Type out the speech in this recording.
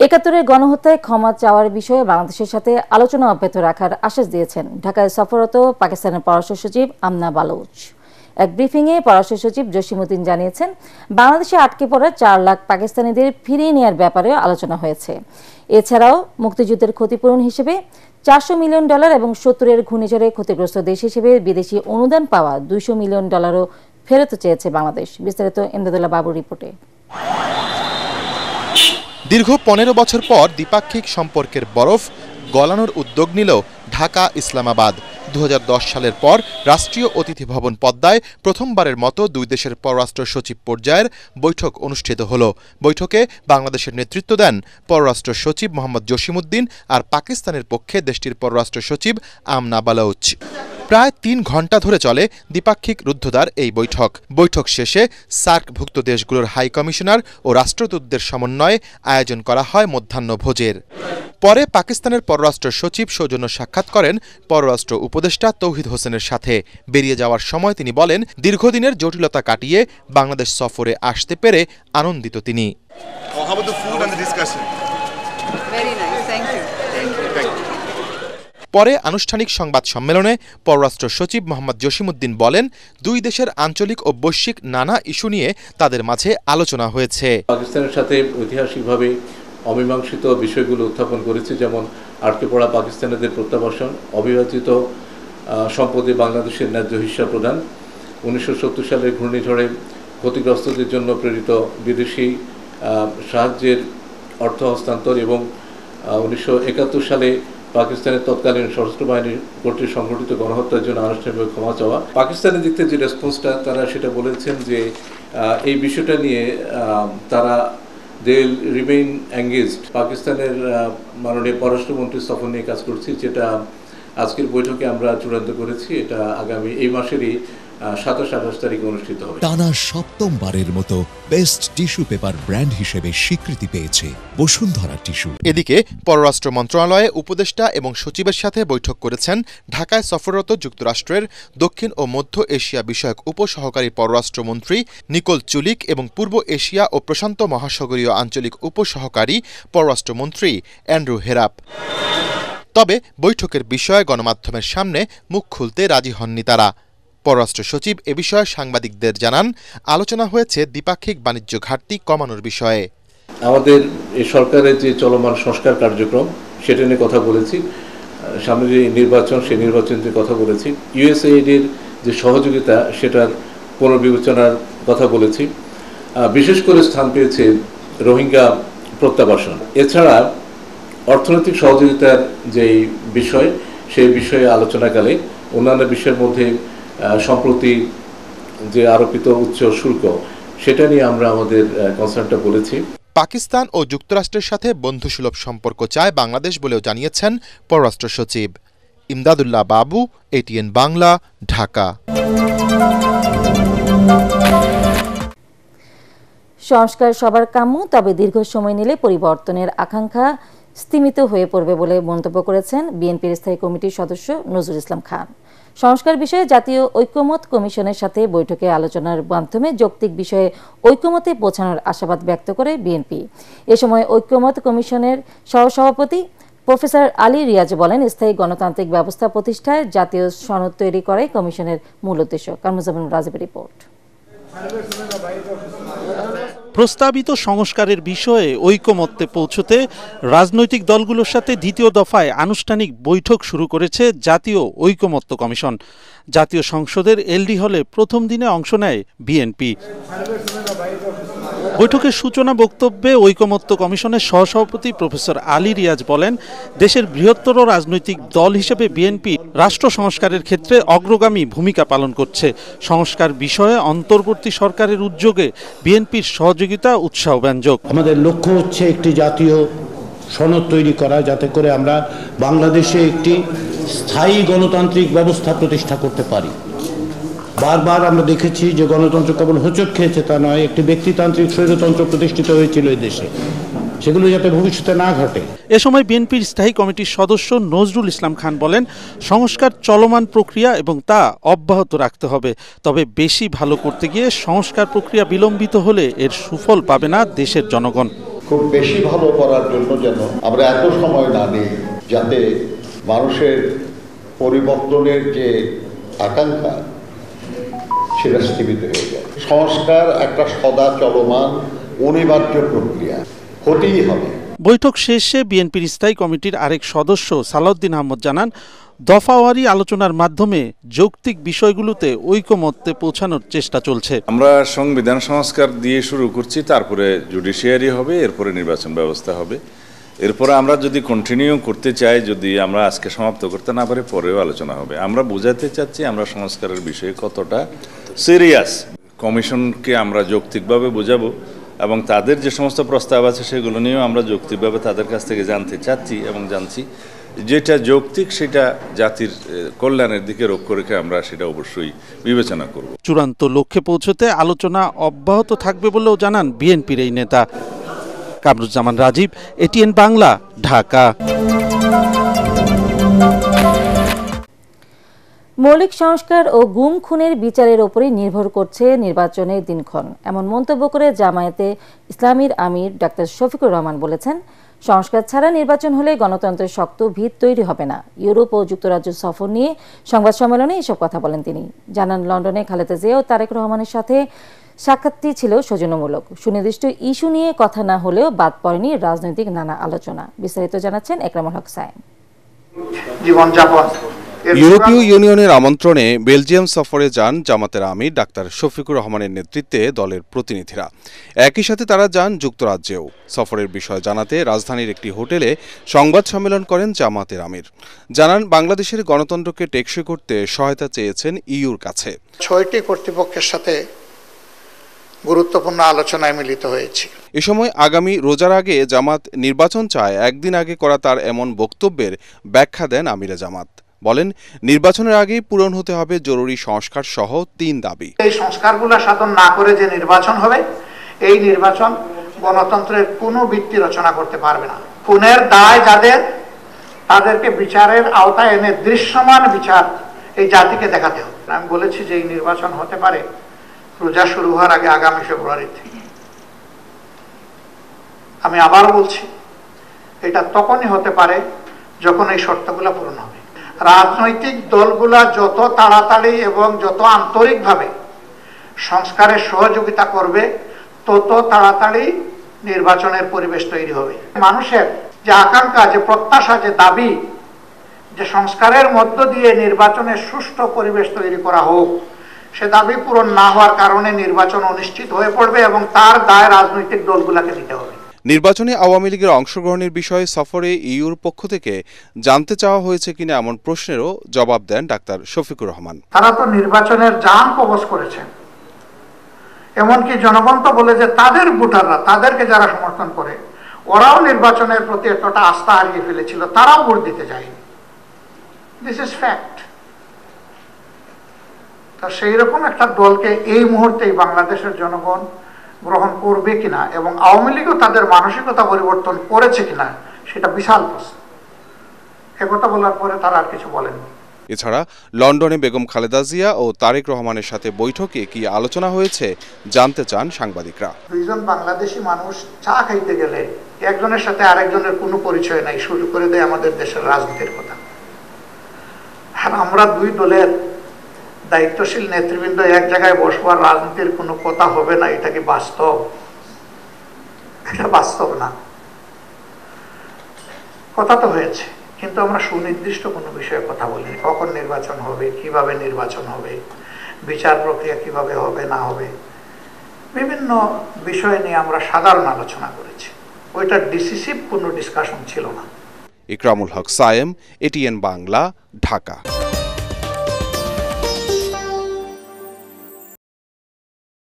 একাত্তরের গণহত্যায় ক্ষমা চাওয়ার বিষয়ে বাংলাদেশের সাথে আলোচনা অব্যাহত রাখার আশ্বাস দিয়েছেন ঢাকায় সফররত পাকিস্তানের পররাষ্ট্র সচিব আমনা বালুচ। এক ব্রিফিংয়ে পররাষ্ট্র সচিব জসিমউদ্দিন জানিয়েছেন, বাংলাদেশে আটকে পড়া 4 লাখ পাকিস্তানিদের ফিরিয়ে নেওয়ার ব্যাপারেও আলোচনা হয়েছে। এছাড়াও মুক্তিযুদ্ধের ক্ষতিপূরণ হিসেবে $400 মিলিয়ন এবং 70-এর ঘূর্ণিঝড়ে ক্ষতিগ্রস্ত দেশ হিসেবে বিদেশি অনুদান পাওয়া $200 মিলিয়ন ফেরত চেয়েছে বাংলাদেশ। বিস্তারিত ইমদাদুল্লাহ বাবুর রিপোর্টে। দীর্ঘ 15 বছর পর দ্বিপাক্ষিক সম্পর্কের বরফ গলানোর উদ্যোগ নিল ঢাকা ইসলামাবাদ। 2010 সালের পর রাষ্ট্রীয় অতিথি ভবন পদ্মায় প্রথমবারের মতো দুই দেশের পররাষ্ট্র সচিব পর্যায়ের বৈঠক অনুষ্ঠিত হলো। বৈঠকে বাংলাদেশের নেতৃত্ব দেন পররাষ্ট্র সচিব মোহাম্মদ জসিমউদ্দিন আর পাকিস্তানের পক্ষে দেশটির পররাষ্ট্র সচিব আমনা বালুচ। প্রায় 3 ঘণ্টা ধরে চলে দ্বিপাক্ষিক রুদ্ধদ্বার এই বৈঠক শেষে সার্কভুক্ত দেশগুলোর হাই কমিশনার ও রাষ্ট্রদূতদের সমন্বয়ে আয়োজন করা হয় মধ্যাহ্নভোজের। পরে পাকিস্তানের পররাষ্ট্র সচিব সৌজন্য সাক্ষাৎ করেন পররাষ্ট্র উপদেষ্টা তৌহিদ হোসেনের সাথে। বেরিয়ে যাওয়ার সময় তিনি বলেন, দীর্ঘদিনের জটিলতা কাটিয়ে বাংলাদেশ সফরে আসতে পেরে আনন্দিত তিনি। পরে আনুষ্ঠানিক সংবাদ সম্মেলনে পররাষ্ট্র সচিব মোহাম্মদ জসিমউদ্দিন বলেন, দুই দেশের আঞ্চলিক ও বৈশ্বিক নানা ইস্যু নিয়ে তাদের মাঝে আলোচনা হয়েছে। পাকিস্তানের সাথে ঐতিহাসিকভাবে অমীমাংসিত বিষয়গুলো উত্থাপন করেছে, যেমন আটকে পড়া পাকিস্তানিদের প্রত্যাবাসন, অবিভাজিত সম্পদে বাংলাদেশের ন্যায্য হিস্সা প্রদান, 1970 সালের ঘূর্ণিঝড়ে ক্ষতিগ্রস্তদের জন্য প্রেরিত বিদেশি সাহায্যের অর্থ হস্তান্তর এবং 1971 সালে পাকিস্তানের তৎকালীন সশস্ত্র বাহিনী কর্তৃক সংঘটিত গণহত্যার জন্য আনুষ্ঠানিকভাবে ক্ষমা চাওয়া। পাকিস্তানের দিক থেকে যে রেসপন্সটা তারা সেটা বলেছেন যে এই বিষয়টা নিয়ে তারা দে রিমেইন এঙ্গেজড। পাকিস্তানের মাননীয় পররাষ্ট্রমন্ত্রী সফর নিয়ে কাজ করছি, যেটা আজকের বৈঠকে আমরা চূড়ান্ত করেছি। এটা আগামী এই মাসেরই 27-28 তারিখে অনুষ্ঠিত হবে। টানা 7মবারের মতো বেস্ট টিস্যু পেপার ব্র্যান্ড হিসেবে স্বীকৃতি পেয়েছে বসুন্ধরা টিস্যু। এদিকে পররাষ্ট্র মন্ত্রণালয়ে উপদেষ্টা এবং সচিবের সাথে বৈঠক করেছেন ঢাকায় সফররত যুক্তরাষ্ট্রের দক্ষিণ ও মধ্য এশিয়া বিষয়ক উপসহকারী পররাষ্ট্রমন্ত্রী নিকোল চুলিক এবং পূর্ব এশিয়া ও প্রশান্ত মহাসাগরীয় আঞ্চলিক উপসহকারী পররাষ্ট্রমন্ত্রী অ্যান্ড্রু হেরাপ। তবে বৈঠকের বিষয়ে গণমাধ্যমের সামনে মুখ খুলতে রাজি হননি তারা। পররাষ্ট্র সচিব এ বিষয়ে সাংবাদিকদের জানান, আলোচনা হয়েছে দ্বিপাক্ষিক বাণিজ্য ঘাটতি কমানোর বিষয়ে। আমাদের এই সরকারের যে চলমান সংস্কার কার্যক্রম সেটা নিয়ে কথা বলেছি, সামনে যে নির্বাচন সেই নির্বাচন নিয়ে কথা বলেছি, ইউএসএইডের যে সহযোগিতা সেটার পুনর্বিবেচনার কথা বলেছি। বিশেষ করে স্থান পেয়েছে রোহিঙ্গা প্রত্যাবাসন। এছাড়া অর্থনৈতিক সহযোগিতার যেই বিষয় সেই বিষয়ে আলোচনাকালে অন্যান্য বিষয়ের মধ্যে সম্প্রতি যে আরোপিত উচ্চ শুল্ক সেটা নিয়ে আমরা আমাদের কনসার্নটা বলেছি। পাকিস্তান ও যুক্তরাষ্ট্রের সাথে বন্ধুসুলভ সম্পর্ক চায় বাংলাদেশ বলেও জানিয়েছেন পররাষ্ট্র সচিব। ইমদাদুল্লাহ বাবু, এটিএন বাংলা, ঢাকা। সংস্কার সবার কাম্য, তবে দীর্ঘ সময় নিলে পরিবর্তনের আকাঙ্ক্ষা স্তিমিত হয়ে পড়বে বলে মন্তব্য করেছেন বিএনপির স্থায়ী কমিটির সদস্য নজরুল ইসলাম খান। সংস্কার বিষয়ে জাতীয় ঐকমত্য কমিশনের সাথে বৈঠকে আলোচনার মাধ্যমে যৌক্তিক বিষয়ে ঐকমত্যে পৌঁছানোর আশাবাদ ব্যক্ত করে বিএনপি। এ সময় ঐকমত্য কমিশনের সহসভাপতি প্রফেসর আলী রিয়াজ বলেন, স্থায়ী গণতান্ত্রিক ব্যবস্থা প্রতিষ্ঠায় জাতীয় সনদ তৈরি করাই কমিশনের মূল উদ্দেশ্য। কামরুজ্জামান রাজীবের রিপোর্ট। প্রস্তাবিত সংস্কারের বিষয়ে ঐকমত্যে পৌঁছতে রাজনৈতিক দলগুলোর সাথে দ্বিতীয় দফায় আনুষ্ঠানিক বৈঠক শুরু করেছে জাতীয় ঐকমত্য কমিশন। জাতীয় সংসদের এলডি হলে প্রথম দিনে অংশ নেয় বিএনপি। বৈঠকের সূচনা বক্তব্যে ঐকমত্য কমিশনের সহসভাপতি প্রফেসর আলী রিয়াজ বলেন, দেশের বৃহত্তর রাজনৈতিক দল হিসেবে বিএনপি রাষ্ট্র সংস্কারের ক্ষেত্রে অগ্রগামী ভূমিকা পালন করছে। সংস্কার বিষয়ে অন্তর্বর্তী সরকারের উদ্যোগে বিএনপির সহযোগিতা উৎসাহব্যঞ্জক। আমাদের লক্ষ্য হচ্ছে একটি জাতীয় সনদ তৈরি করা, যাতে করে আমরা বাংলাদেশে একটি স্থায়ী গণতান্ত্রিক ব্যবস্থা প্রতিষ্ঠা করতে পারি। বারবার আমরা দেখেছি যে গণতন্ত্র কেবল হোঁচট খেয়েছে তা নয়, একটি ব্যক্তিতান্ত্রিক স্বৈরতন্ত্র প্রতিষ্ঠিত হয়েছিল এই দেশে। সেগুলো যাতে ভবিষ্যতে না ঘটে। এ সময় বিএনপির স্থায়ী কমিটির সদস্য নজরুল ইসলাম খান বলেন, সংস্কার চলমান প্রক্রিয়া এবং তা অব্যাহত রাখতে হবে। তবে বেশি ভালো করতে গিয়ে সংস্কার প্রক্রিয়া বিলম্বিত হলে এর সুফল পাবে না দেশের জনগণ। খুব বেশি ভালো করার জন্য যেন আমরা এত সময় না নিই, যাতে মানুষের পরিবর্তনের যে আকাঙ্ক্ষা সেটা স্থিমিত হয়ে যায়। সংস্কার একটা সদা চলমান অনিবার্য প্রক্রিয়া, হতেই হবে। বৈঠক শেষে বিএনপির স্থায়ী কমিটির আরেক সদস্য সালাউদ্দিন আহমদ জানান, দফাওয়ারি আলোচনার মাধ্যমে যৌক্তিক বিষয়গুলোতে ঐকমত্যে পৌঁছানোর চেষ্টা চলছে। আমরা সংবিধান সংস্কার দিয়ে শুরু করছি, তারপরে জুডিশিয়ারি হবে, এরপরে নির্বাচন ব্যবস্থা হবে। এরপরে আমরা যদি কন্টিনিউ করতে চাই, যদি আমরা আজকে সমাপ্ত করতে না পারি, পরেও আলোচনা হবে। আমরা বোঝাতে চাচ্ছি আমরা সংস্কারের বিষয়ে কতটা সিরিয়াস। কমিশনকে আমরা যৌক্তিকভাবে বোঝাবো এবং তাদের যে সমস্ত প্রস্তাব আছে সেগুলো নিয়েও আমরা যৌক্তিকভাবে তাদের কাছ থেকে জানতে চাচ্ছি এবং জানছি। যেটা যৌক্তিক সেটা জাতির কল্যাণের দিকে লক্ষ্য রেখে আমরা সেটা অবশ্যই বিবেচনা করব। চূড়ান্ত লক্ষ্যে পৌঁছতে আলোচনা অব্যাহত থাকবে বলেও জানান বিএনপির এই নেতা। কামরুজ্জামান রাজীব, এটিএন বাংলা, ঢাকা। মৌলিক সংস্কার ও গুম খুনের বিচারের ওপরই নির্ভর করছে নির্বাচনের দিনক্ষণ, এমন মন্তব্য করে জামায়াতে ইসলামীর আমির ডাক্তার শফিকুর রহমান বলেছেন, সংস্কার ছাড়া নির্বাচন হলে গণতন্ত্রের শক্ত ভিত তৈরি হবে না। ইউরোপ ও যুক্তরাজ্য সফর নিয়ে সংবাদ সম্মেলনে এসব কথা বলেন তিনি। জানান, লন্ডনে খালেদা জিয়া ও তারেক রহমানের সাথে সাক্ষাৎটি ছিল সৌজন্যমূলক। সুনির্দিষ্ট ইস্যু নিয়ে কথা না হলেও বাদ পড়েনি রাজনৈতিক নানা আলোচনা। বিস্তারিত জানাচ্ছেন একরামুল হক সায়েম। ইউরোপীয় ইউনিয়নের আমন্ত্রণে বেলজিয়াম সফরে যান জামাতের আমির ডাক্তার শফিকুর রহমানের নেতৃত্বে দলের প্রতিনিধিরা। একই সাথে তারা যান যুক্তরাজ্যেও। সফরের বিষয় জানাতে রাজধানীর একটি হোটেলে সংবাদ সম্মেলন করেন জামাতের আমির। জানান, বাংলাদেশের গণতন্ত্রকে টেকসই করতে সহায়তা চেয়েছেন ইউর কাছে। ৬টি কর্তৃপক্ষের সাথে গুরুত্বপূর্ণ আলোচনায় মিলিত হয়েছি। এ সময় আগামী রোজার আগে জামাত নির্বাচন চায় একদিন আগে করা তার এমন বক্তব্যের ব্যাখ্যা দেন আমিরে জামাত। বলেন, নির্বাচনের আগেই পূরণ হতে হবে জরুরি সংস্কার সহ ৩ দাবি। এই সংস্কারগুলো সাধন না করে যে নির্বাচন হবে, এই নির্বাচন গণতন্ত্রের কোনো ভিত্তি রচনা করতে পারবে না। খুনের দায় যাদের, তাদেরকে বিচারের আওতায় এনে দৃশ্যমান বিচার এই জাতিকে দেখাতে হবে। আমি বলেছি যে এই নির্বাচন হতে পারে রোজা শুরু হওয়ার আগে, আগামী ফেব্রুয়ারিতে। আমি আবার বলছি, এটা তখনই হতে পারে যখন এই শর্তগুলো পূরণ হবে। রাজনৈতিক দলগুলা যত তাড়াতাড়ি এবং যত আন্তরিকভাবে সংস্কারের সহযোগিতা করবে, তত তাড়াতাড়ি নির্বাচনের পরিবেশ তৈরি হবে। মানুষের যে আকাঙ্ক্ষা, যে প্রত্যাশা, যে দাবি, যে সংস্কারের মধ্য দিয়ে নির্বাচনের সুষ্ঠু পরিবেশ তৈরি করা হোক, সে দাবি পূরণ না হওয়ার কারণে নির্বাচন অনিশ্চিত হয়ে পড়বে এবং তার দায় রাজনৈতিক দলগুলোকে দিতে হবে। নির্বাচনে আওয়ামী লীগের অংশগ্রহণের বিষয়ে সফরে ইউর পক্ষ থেকে জানতে চাওয়া হয়েছে কিনা এমন প্রশ্নেরও জবাব দেন ডাক্তার শফিকুর রহমান। তারা তো নির্বাচনের জান কবজ করেছেন, এমনকি জনগণ তো বলে যে তাদের ভোটাররা, তাদেরকে যারা সমর্থন করে, ওরাও নির্বাচনের প্রতি এতটা আস্থা হারিয়ে ফেলেছিল, তারাও ভোট দিতে যায়নি। This is fact. তা সেই রকম একটা দলকে এই মুহূর্তেই বাংলাদেশের জনগণ গ্রহণ করবে কিনা এবং আওয়ামী লীগও তাদের মানসিকতা পরিবর্তন করেছে কিনা, সেটা বিশাল প্রশ্ন। একথা বলার পরে তারা আর কিছু বলেননি। এছাড়া লন্ডনে বেগম খালেদা জিয়া ও তারেক রহমানের সাথে বৈঠকে কি আলোচনা হয়েছে জানতে চান সাংবাদিকরা। দুইজন বাংলাদেশি মানুষ চা খাইতে গেলে একজনের সাথে আরেকজনের কোনো পরিচয় নাই, শুরু করে দেয় আমাদের দেশের রাজনীতির কথা। আর আমরা দুই দলের দায়িত্বশীল নেতৃবৃন্দ এক জায়গায় বসবার রাজনীতির কোনো কথা হবে না, এটা কি বাস্তব? এটা বাস্তব না। কথা তো হয়েছে, কিন্তু আমরা সুনির্দিষ্ট কোনো বিষয়ে কথা বলিনি। কখন নির্বাচন হবে, কিভাবে নির্বাচন হবে, বিচার প্রক্রিয়া কিভাবে হবে না হবে, বিভিন্ন বিষয় নিয়ে আমরা সাধারণ আলোচনা করেছি। ওইটা ডিসিসিভ কোনো ডিসকাশন ছিল না। ইকরামুল হক সায়েম, এটিএন বাংলা, ঢাকা।